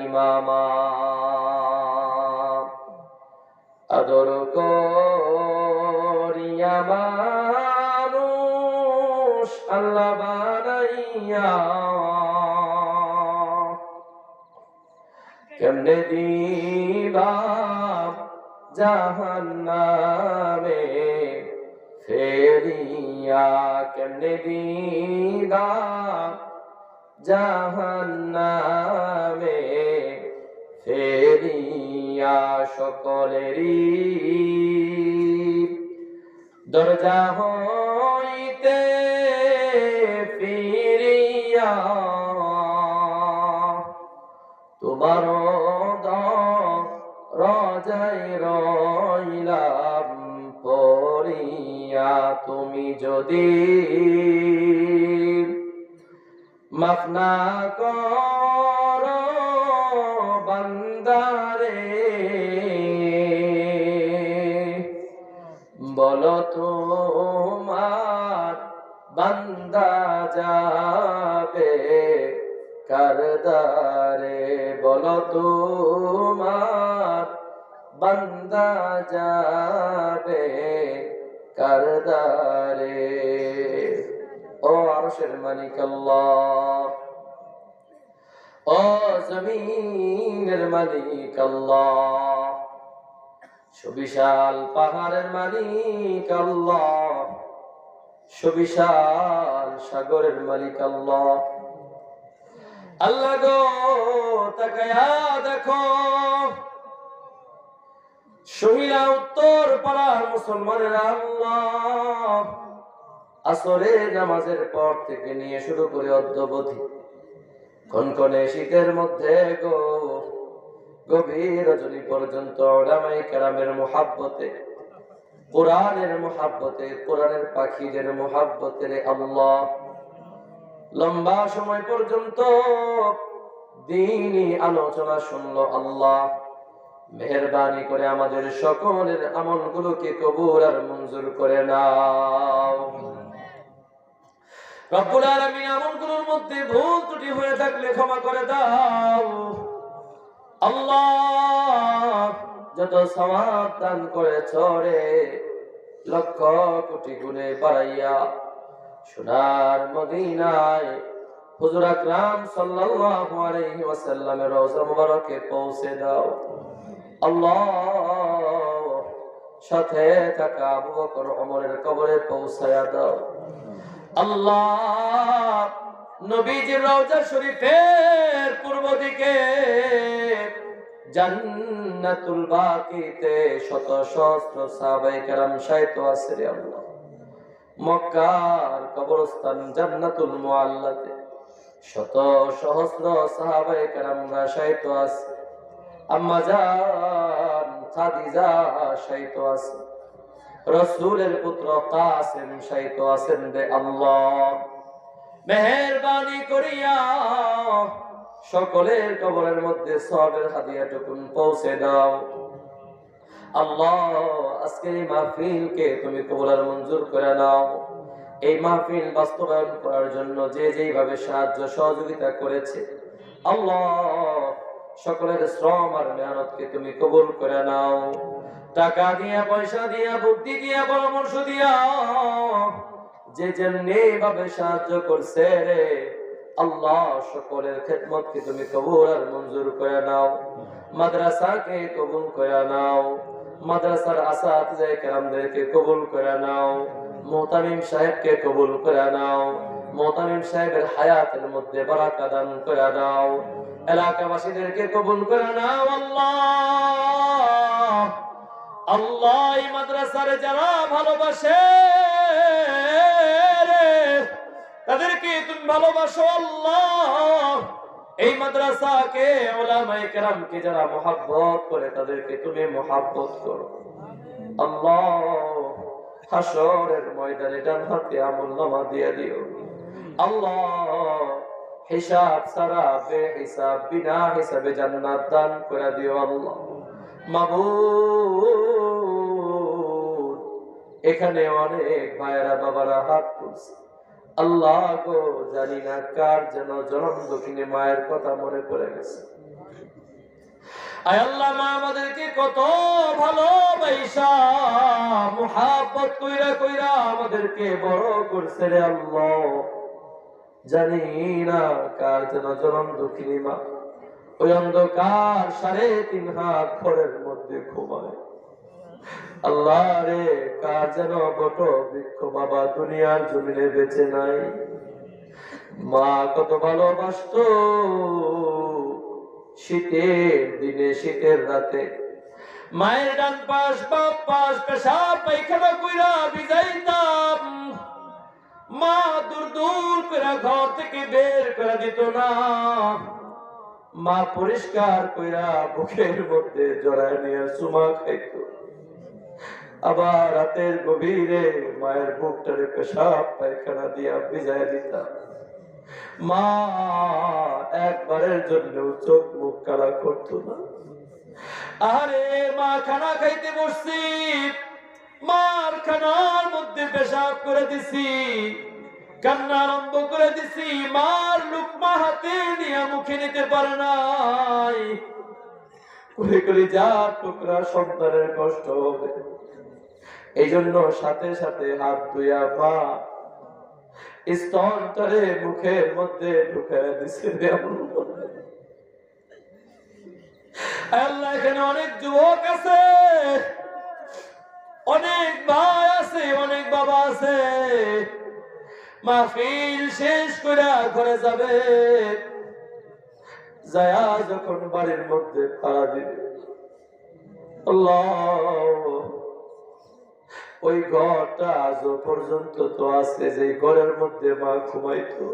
ইমামা আদর করিয়া মানুষ আল্লাহ বানাইয়া কেমনে দিবা জাহান্নামে ফেরিয়া কেমনে দিবা জাহান্নামে ফেরিয়া সকলেরই দরজা হইতে ফিরিয়া তোমার রাজাই রইলাম পড়িয়া তুমি যদি মাফ না করো বান্দারে বলো তোমার বান্দা যাবে কারদারে বলো তোমার বান্দা যাবে কারদারে ও আরশের মালিক আল্লাহ ও জমিনের মালিক আল্লাহ সুবিশাল পাহাড়ের মালিক আল্লাহ সুবিশাল সাগরের মালিক আল্লাহ আল্লাহ গো তাকায়া দেখো শহীলা উত্তর পাড়ার মুসলমানেরা আল্লাহ আসরের নামাজের পর থেকে নিয়ে শুরু করে অদ্যবধি কনকনে শীতের মধ্যে গো গভীর রজনী পর্যন্ত উলামায়ে কেরামের মুহাব্বতে কোরআনের মুহাব্বতে কোরআনের পাখিদের মুহাব্বতে রে আল্লাহ লম্বা সময় পর্যন্ত দ্বীনি আলোচনা শুনলো আল্লাহ মেহেরবানি করে আমাদের সকলের আমলগুলোকে কবুল আর মঞ্জুর করে নাও রব্বুল আলামিন আমলগুলোর মধ্যে ভুল ত্রুটি হয়ে থাকলে ক্ষমা করে দাও আল্লাহ যত সওয়াব দান করেছো রে লক্ষ কোটি গুণে বাড়াইয়া সোনার মদিনায় হুজুর আকরাম সাল্লাল্লাহু আলাইহি ওয়াসাল্লামের রওজা মুবারকে পৌঁছে দাও আল্লাহ সাথে থাকা আবু বকর ওমরের কবরে পৌঁছায়া দাও আল্লাহ নবীজির রওজা শরীফের পূর্ব দিকে জান্নাতুল বাকিতে শত সহস্র সাহাবায়ে কেরাম শায়িত আছে রে আল্লাহ মক্কার কবরস্থান জান্নাতুল মুআল্লাতে শত সহস্র সাহাবায়ে কেরামরা শায়িত আছে আম্মা জান খাদিজা শায়িত আছে রাসূলের পুত্র কাসেম শায়িত আছেন রে আল্লাহ মেহেরবানি করিয়া সকলের কবরের মধ্যে সওয়াবের হাদিয়াটুকু পৌঁছে দাও আল্লাহ আজকের এই মাহফিলকে তুমি কবুল আর মঞ্জুর করে নাও এই মাহফিল বাস্তবায়ন করার জন্য যে যেইভাবে সাহায্য সহযোগিতা করেছে আল্লাহ সকলের শ্রম আর মেহনতকে তুমি কবুল করে নাও টাকা দিয়া পয়সা দিয়া বুদ্ধি দিয়া পরামর্শ দিয়া যে যেমনি ভাবে সাহায্য করছে রে আল্লাহ সকলের খেদমতকে তুমি কবুল আর মঞ্জুর করে নাও মাদ্রাসাকে কবুল করে নাও মাদ্রাসার আসাতিজে কেরামদেরকে কবুল করে নাও মুহতামিম সাহেবকে কবুল করে নাও মুহতামিম সাহেবের হায়াতের মধ্যে বারাকা দান করে নাও এলাকাবাসীদেরকে কবুল করে নাও আল্লাহ আল্লাহ এই মাদ্রাসার যারা ভালোবাসে তাদেরকে তুমি ভালোবাসো আল্লাহ এই মাদ্রাসাকে উলামায়ে কেরামকে যারা মুহাব্বত করে তাদেরকে তুমি মুহাব্বত করো আল্লাহ হাশরের ময়দানে ডান হাতে আমলনামা দিয়ে দিও আল্লাহ হিসাব ছাড়া বেহিসাব বিনা হিসাবে জান্নাত দান করে দিও আল্লাহ মাবুদ এখানে অনেক ভাইরা বাবারা হাত তুলছে আল্লাহ গো জানি না কার যেন জনম দক্ষিণে মায়ের কথা মনে পড়ে গেছে আয় আল্লাহ মা আমাদেরকে কত ভালোবাসা মুহাব্বত কইরা কইরা আমাদেরকে বড় করছে রে আল্লাহ। জানি না কার যেন জনম দুঃখিনী মা ওই অন্ধকার 3.5 হাত ঘরের মধ্যে ঘুমায়। আল্লাহ রে কার যেন বট বৃক্ষ বাবা দুনিয়ার জমিনে বেঁচে নাই। মা কত ভালোবাসতো, শীতের দিনে শীতের রাতে মায়ের ডান পাশ বাম পাশ পেশাব পায়খানা কইরা ভিজাইতাম। মা দূর দূর করে ঘর থেকে বের করে দিত না। মা পরিষ্কার কইরা বুকের মধ্যে জড়ায় নিয়ে চুমা খাইত। আবার রাতের গভীরে মায়ের বুকটারে পেশাব পায়খানা দিয়া ভিজায় দিতাম। মা একবারের জন্য চোখ মুখ কালা করতো না। আরে মা খানা খাইতে বসছি, মার খানার মধ্যে পেশাব করে দিছি, কান্না আরম্ভ করে দিছি। মার লুকমা হাতে নিয়ে মুখে নিতে পারে নাই। কুলি কুলি যা টুকরা সন্তানের কষ্ট হবে, এই জন্য সাথে সাথে হাত ধুইয়া মা স্তনটারে মুখের মধ্যে ঢুকায় দিছে। আল্লাহ এখানে অনেক যুবক আছে, অনেক ভাই আছে, অনেক বাবা আছে। মাহফিল শেষ করে ঘরে যাবে, যায়া যখন বাড়ির মধ্যে পাড়া দিবে, আল্লাহ ওই ঘরটা আজও পর্যন্ত তো আছে যে ঘরের মধ্যে মা ঘুমাইতো।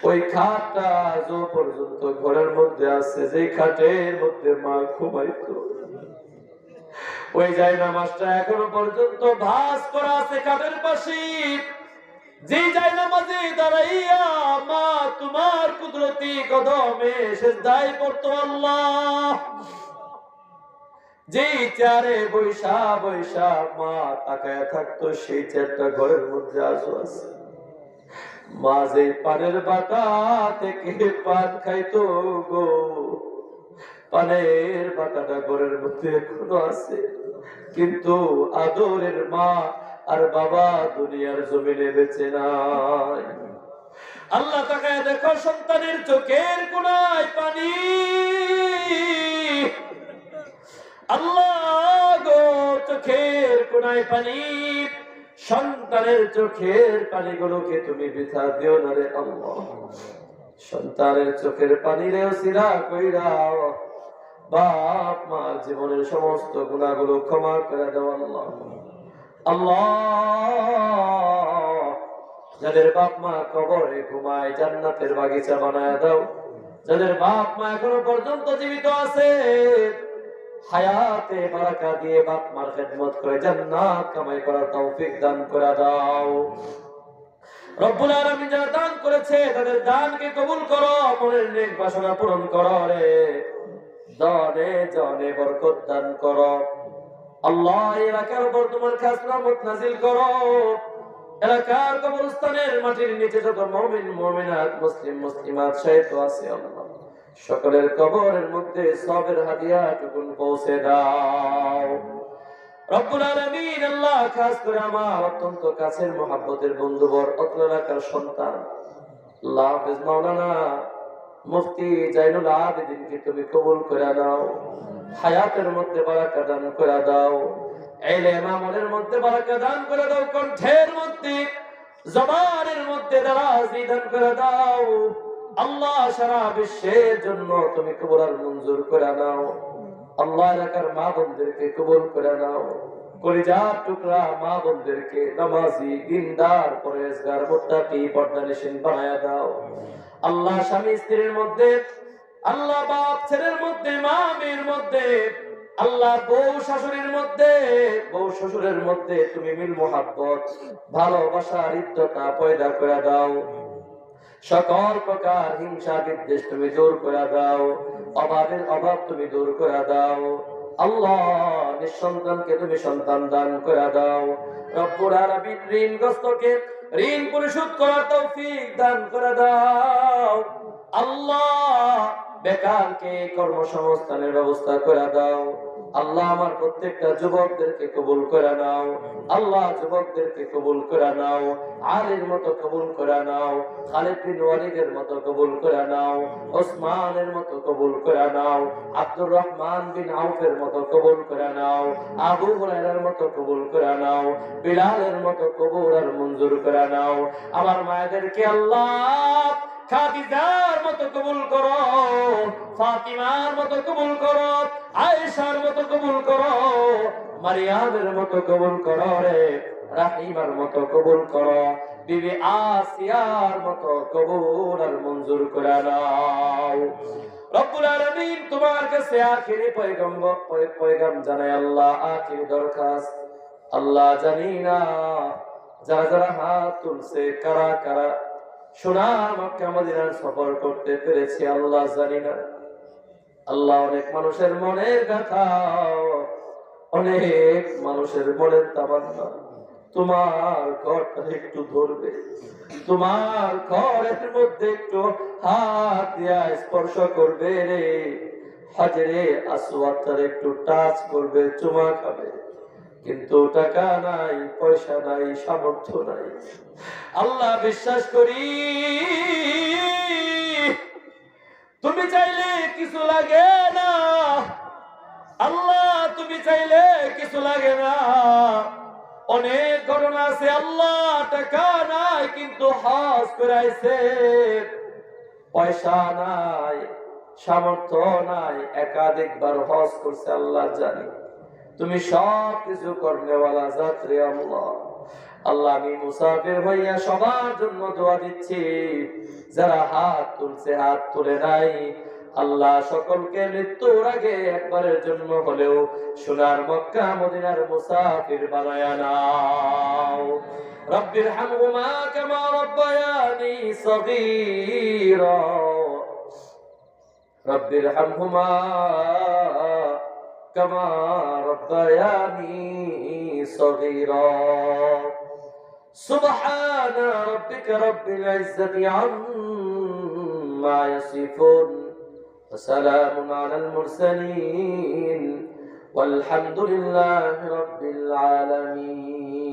ওই খাটটা আজও পর্যন্ত ঘরের মধ্যে আছে যে খাটের মধ্যে মা ঘুমাইতো। ওই জায়নামাজটা এখনো পর্যন্ত ভাঁজ করা আছে খাটের পাশে। যে জায়নামাজে দাঁড়াইয়া মা তোমার কুদরতি কদমে সিজদায় পড়তো আল্লাহ। যে চেয়ারে বৈশা বৈশা মা তাকায় থাকতো, সেই চেয়ারটা ঘরের মধ্যে আজও আছে। মা যে পানের বাটা থেকে পান খাইতো গো, পানের বাটাটা ঘরের মধ্যে এখনো আছে। কিন্তু আদরের মা আর বাবা দুনিয়ার জমিনে বেঁচে নাই। আল্লাহ তাকায় দেখো সন্তানের চোখের কোণায় পানি। আল্লাহ গো চোখের কোণায় পানি, সন্তানের চোখের পানিগুলোকে তুমি বৃথা দিও না রে আল্লাহ। সন্তানের চোখের পানি রে ওসিলা কইরা বাপ মার জীবনের সমস্ত গুনাহগুলো ক্ষমা করে দাও আল্লাহ। আল্লাহ যাদের বাপ মা কবরে ঘুমায় জান্নাতের বাগিচা বানায় দাও। যাদের বাপ মা এখনো পর্যন্ত জীবিত আছে, হায়াতে বারাকা দিয়ে বাপ মার খেদমত করে জান্নাত কামাই করার তৌফিক দান করে দাও। রব্বুল আলামিন যারা দান করেছে তাদের দানকে কবুল করো, মনের নেক বাসনা পূরণ করো রে। দানে জানে বরকত দান করো আল্লাহ। এলাকার উপর তোমার খাস রহমত নাযিল করো। এলাকার কবরস্থানের মাটির নিচে যত মুমিন মুমিনাত মুসলিম মুসলিমাত শহীদ আছে আল্লাহ, সকলের কবরের মধ্যে সবের হাদিয়া টুকুন পৌঁছে দাও রব্বুল আলামিন। আল্লাহ খাস করে আমার অত্যন্ত কাছের মহব্বতের বন্ধুবর অত্র এলাকার সন্তান আল্লাহ হাফেজ মাওলানা মুফতি জাইনুল আবেদিনকে তুমি কবুল করে নাও। হায়াতের মধ্যে বারাকা দান করে দাও, ইলম আমলের মধ্যে বারাকা দান করে দাও, কণ্ঠের মধ্যে জবানের মধ্যে দারাজি দান করে দাও আল্লাহ। সারা বিশ্বের জন্য তুমি কবুল আর মঞ্জুর করে নাও আল্লাহ। এলাকার মা বোনদেরকে কবুল করে নাও, কলিজার টুকরা মা বোনদেরকে নামাজি দিনদার পরেজগার মুত্তাকি পর্দানিশীন বানায়া দাও আল্লাহ। স্বামী স্ত্রীর মধ্যে আল্লাহ, বাপ ছেলের মধ্যে, মা মেয়ের মধ্যে আল্লাহ, বউ শাশুড়ির মধ্যে, বউ শ্বশুরের মধ্যে তুমি মিল মোহাব্বত ভালোবাসা হৃদ্যতা পয়দা করে দাও। সকল প্রকার হিংসা বিদ্বেষ তুমি দূর করে দাও, অভাবের অভাব তুমি দূর করে দাও আল্লাহ। নিঃসন্তানকে তুমি সন্তান দান করে দাও রব্বুল আলামিন। ঋণগ্রস্তকে ঋণ পরিশোধ করার তৌফিক দান করে দাও আল্লাহ। বেকারকে কর্মসংস্থানের ব্যবস্থা করে দাও। আল্লাহ আমার প্রত্যেকটা যুবকদেরকে কবুল করে নাও। আল্লাহ যুবকদেরকে কবুল করে নাও। আলীর মতো কবুল করে নাও, খালিদ বিন ওয়ালিদের মতো কবুল করে নাও, ওসমানের মতো কবুল করে নাও, আব্দুর রহমান বিন আউফের মতো কবুল করে নাও, আবু হুরায়রার মতো কবুল করে নাও, বিলালের মতো কবুল আর মঞ্জুর করে নাও। আমার মায়েদেরকে আল্লাহ খাদিজার মতো কবুল করো, ফাতিমার মতো কবুল করো, আয়েশার মতো কবুল করো, মারিয়ামের মতো কবুল করো রে, রাহিমার মতো কবুল করো, বিবি আসিয়ার মতো কবুল আর মঞ্জুর করে নাও। রব্বুল আলামিন তোমার কাছে আখিরি পয়গাম জানাই আল্লাহ, আখিরি দরখাস্ত আল্লাহ, জানি না যারা যারা হাত তুলছে কারা কারা সোনার মক্কা মদিনার সফর করতে পেরেছি আল্লাহ জানি না। আল্লাহ অনেক মানুষের মনের ব্যথা, অনেক মানুষের মনের তামান্না তোমার ঘরটা একটু ধরবে, তোমার ঘরের মধ্যে একটু হাত দিয়া স্পর্শ করবে রে, হাজরে আসওয়াদটার একটু টাচ করবে, চুমা খাবে, কিন্তু টাকা নাই, পয়সা নাই, সামর্থ্য নাই। আল্লাহ বিশ্বাস করি তুমি চাইলে কিছু লাগে না, আল্লাহ তুমি চাইলে কিছু লাগে না। অনেক ঘটনা আছে আল্লাহ টাকা নাই কিন্তু হজ করাইছে, পয়সা নাই, সামর্থ্য নাই, একাধিকবার হজ করছে, আল্লাহ জানি তুমি সব কিছু করনেওয়ালা জাত রে আল্লাহ। আল্লাহ আমি মুসাফির হইয়া সবার জন্য দোয়া দিচ্ছি, যারা হাত তুলছে হাত তুলে নাই, আল্লাহ সকলকে মৃত্যুর আগে একবারের জন্য হলেও সোনার মক্কা মদিনার মুসাফির বানায়া নাও। রব্বির হামহুমা কামা রব্বায়ানি সগীরা, রব্বির হামহুমা কামা রব্বায়ানি সগীরা। سبحان ربك رب العزة عما يصفون وسلام على المرسلين والحمد لله رب العالمين.